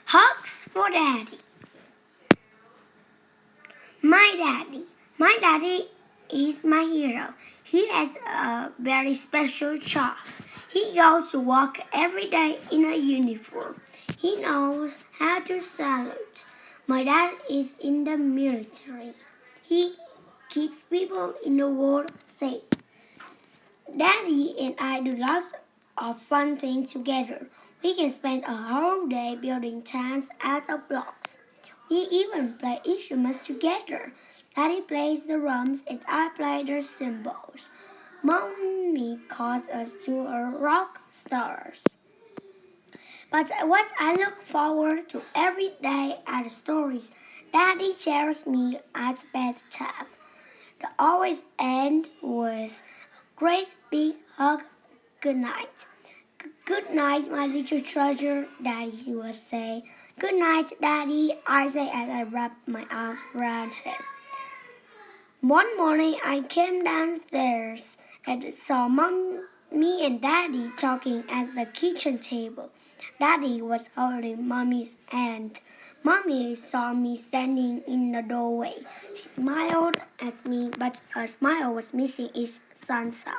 Hugs for Daddy. My daddy. My daddy is my hero. He has a very special job. He goes to work every day in a uniform. He knows how to salute. My dad is in the military. He keeps people in the world safe. Daddy and I do lots of fun things together. We can spend a whole day building towns out of blocks. We even play instruments together. Daddy plays the drums and I play the cymbals. Mommy calls us to our rock stars. But what I look forward to every day are the stories Daddy shares me at bedtime. They always end with a great big hug. Good night. Good night, my little treasure, Daddy will say. Good night, Daddy, I say as I wrap my arms around him. One morning, I came downstairs and saw Mommy and Daddy talking at the kitchen table. Daddy was holding Mommy's hand. Mommy saw me standing in the doorway. She smiled at me, but her smile was missing its sunshine.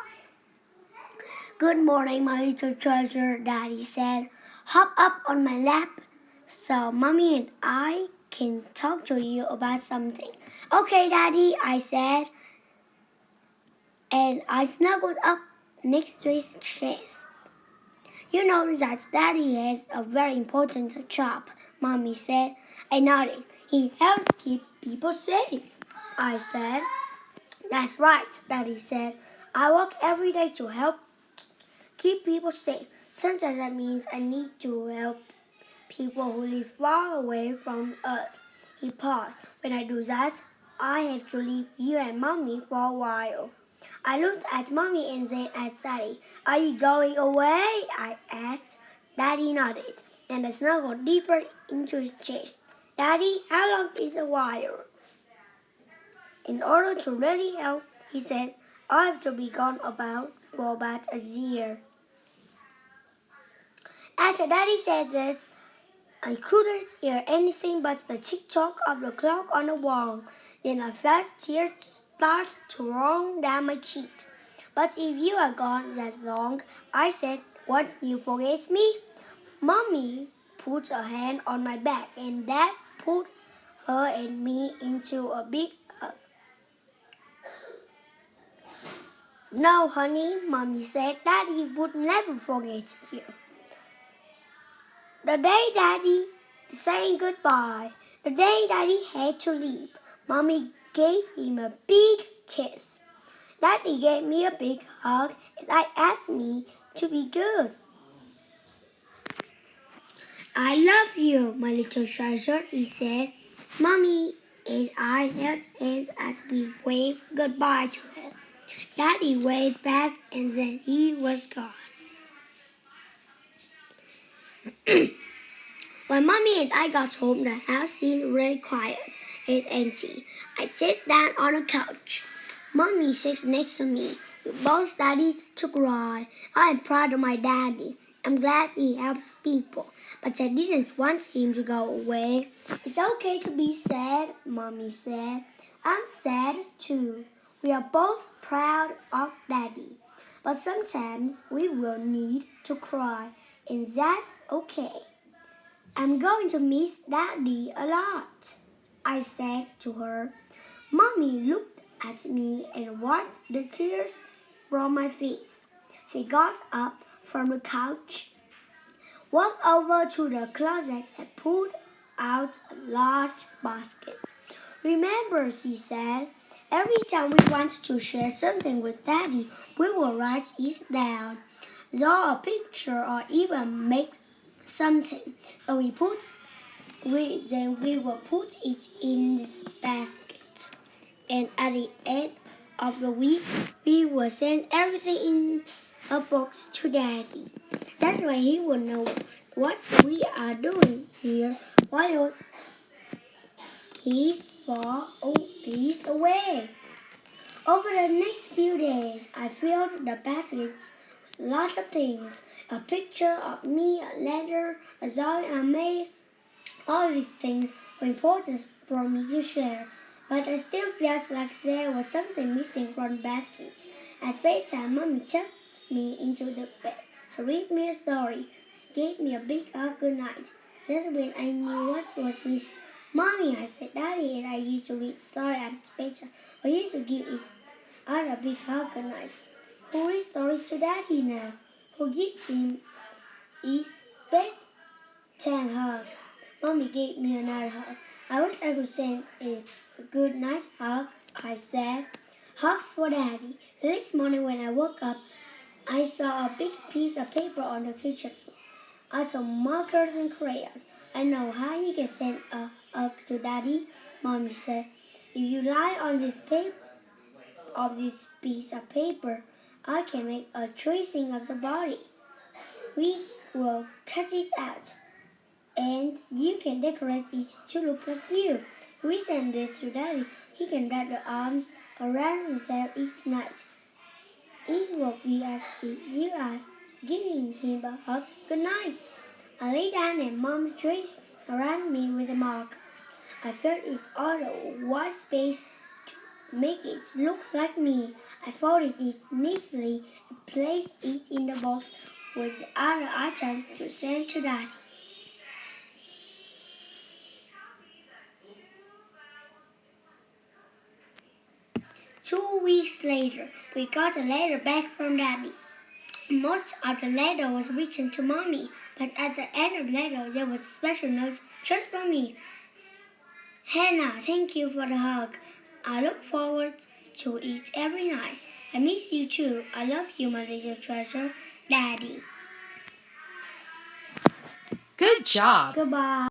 Good morning, my little treasure, Daddy said. Hop up on my lap so Mommy and I can talk to you about something. Okay, Daddy, I said, and I snuggled up next to his chest. You know that Daddy has a very important job, Mommy said. I nodded. He helps keep people safe, I said. That's right, Daddy said. I work every day to help keep people safe. Sometimes that means I need to help people who live far away from us. He paused. When I do that, I have to leave you and Mommy for a while. I looked at Mommy and then at Daddy. Are you going away? I asked. Daddy nodded, and I snuggled deeper into his chest. Daddy, how long is a while? In order to really help, he said, I have to be gone for about a year. After Daddy said this, I couldn't hear anything but the tick-tock of the clock on the wall. Then I felt tears start to roll down my cheeks. But if you are gone that long, I said, won't you forget me? Mommy put a hand on my back and Dad put her and me into a big hug. No, honey, Mommy said, Daddy would never forget you. The day Daddy saying goodbye, the day Daddy had to leave, Mommy gave him a big kiss. Daddy gave me a big hug and I asked me to be good. I love you, my little treasure, he said. Mommy and I held hands as we waved goodbye to him. Daddy waved back and then he was gone. When Mommy and I got home, the house seemed really quiet and empty. I sat down on a couch. Mommy sits next to me. We both started to cry. I am proud of my daddy. I'm glad he helps people, but I didn't want him to go away. It's okay to be sad, Mommy said. I'm sad too. We are both proud of Daddy, but sometimes we will need to cry, and that's okay. I'm going to miss Daddy a lot, I said to her. Mommy looked at me and wiped the tears from my face. She got up from the couch, walked over to the closet and pulled out a large basket. Remember, she said, every time we want to share something with Daddy, we will write it down, draw a picture, or even make something. So we will put it in this basket. And at the end of the week, we will send everything in a box to Daddy. That's why he will know what we are doing here while he's away. Over the next few days, I filled the baskets with lots of things. A picture of me, a letter, a drawing I made, All these things were important for me to share, but I still felt like there was something missing from the basket. At bedtime, Mommy tucked me into the bed to read me a story. She gave me a big hug good night. That's when I knew what was missing. Mommy, I said, Daddy and I used to read story at bedtime. We used to give each other a big hug good night. Who reads stories to Daddy now? Who gives him his bedtime hug? Mommy gave me another hug. I wish I could send a good night hug, I said. Hugs for Daddy. The next morning when I woke up, I saw a big piece of paper on the kitchen floor. I saw markers and crayons. I know how you can send a hug to Daddy, Mommy said. If you lie on this piece of paper, I can make a tracing of the body. We will cut it out, and you can decorate it to look like you. We send it to Daddy. He can wrap the arms around himself each night. It will be as if you are giving him a hug good night. I lay down and Mom traced around me with the markers. I filled it all the white space to make it look like me. I folded it neatly and placed it in the box with the other items to send to Daddy. 2 weeks later, we got a letter back from Daddy. Most of the letter was written to Mommy, but at the end of the letter there was a special note just for me. Hannah, thank you for the hug. I look forward to it every night. I miss you too. I love you, my little treasure, Daddy. Good job. Goodbye.